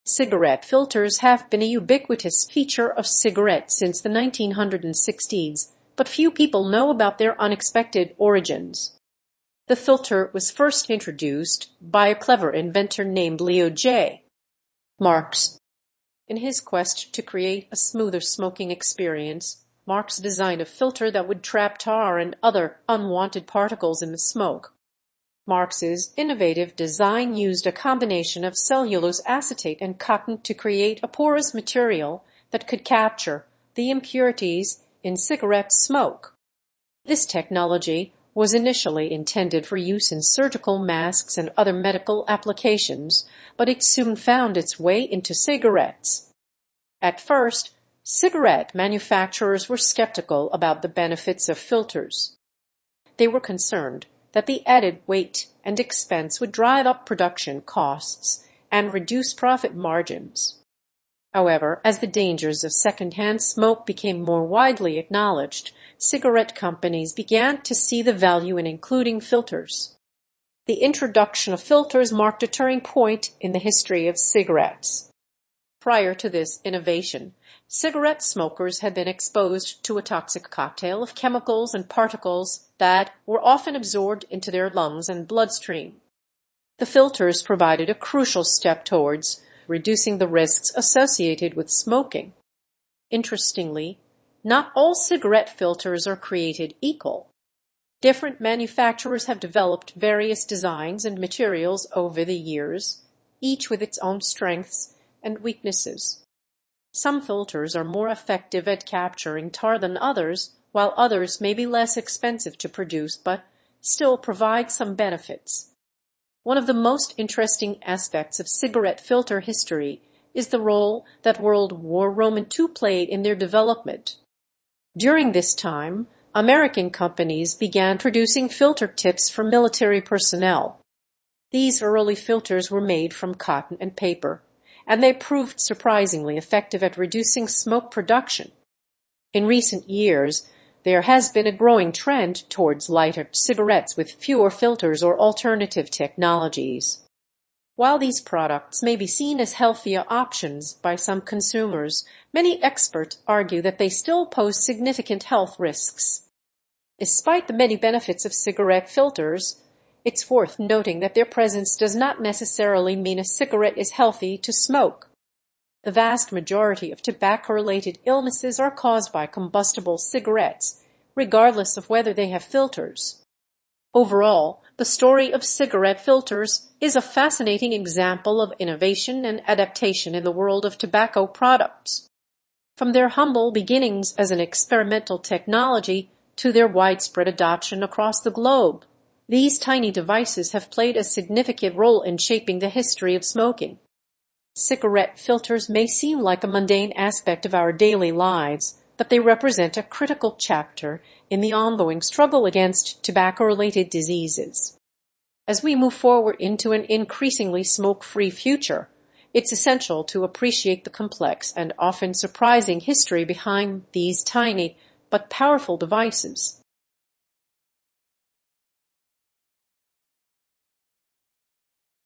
Cigarette filters have been a ubiquitous feature of cigarettes since the 1960s, but few people know about their unexpected origins. The filter was first introduced by a clever inventor named Leo J. Marx. In his quest to create a smoother smoking experience, Marx designed a filter that would trap tar and other unwanted particles in the smoke. Marx's innovative design used a combination of cellulose acetate and cotton to create a porous material that could capture the impurities in cigarette smoke. This technology was initially intended for use in surgical masks and other medical applications, but it soon found its way into cigarettes. At first, cigarette manufacturers were skeptical about the benefits of filters. They were concerned that the added weight and expense would drive up production costs and reduce profit margins. However, as the dangers of secondhand smoke became more widely acknowledged, cigarette companies began to see the value in including filters. The introduction of filters marked a turning point in the history of cigarettes. Prior to this innovation, cigarette smokers had been exposed to a toxic cocktail of chemicals and particles that were often absorbed into their lungs and bloodstream. The filters provided a crucial step towards reducing the risks associated with smoking. Interestingly, not all cigarette filters are created equal. Different manufacturers have developed various designs and materials over the years, each with its own strengths and weaknesses. Some filters are more effective at capturing tar than others, while others may be less expensive to produce but still provide some benefits. One of the most interesting aspects of cigarette filter history is the role that World War II played in their development. During this time, American companies began producing filter tips for military personnel. These early filters were made from cotton and paper, and they proved surprisingly effective at reducing smoke production. In recent years, there has been a growing trend towards lighter cigarettes with fewer filters or alternative technologies. While these products may be seen as healthier options by some consumers, many experts argue that they still pose significant health risks. Despite the many benefits of cigarette filters, it's worth noting that their presence does not necessarily mean a cigarette is healthy to smoke. The vast majority of tobacco-related illnesses are caused by combustible cigarettes, regardless of whether they have filters. Overall, the story of cigarette filters is a fascinating example of innovation and adaptation in the world of tobacco products. From their humble beginnings as an experimental technology to their widespread adoption across the globe, these tiny devices have played a significant role in shaping the history of smoking. Cigarette filters may seem like a mundane aspect of our daily lives, but they represent a critical chapter in the ongoing struggle against tobacco-related diseases. As we move forward into an increasingly smoke-free future, it's essential to appreciate the complex and often surprising history behind these tiny but powerful devices.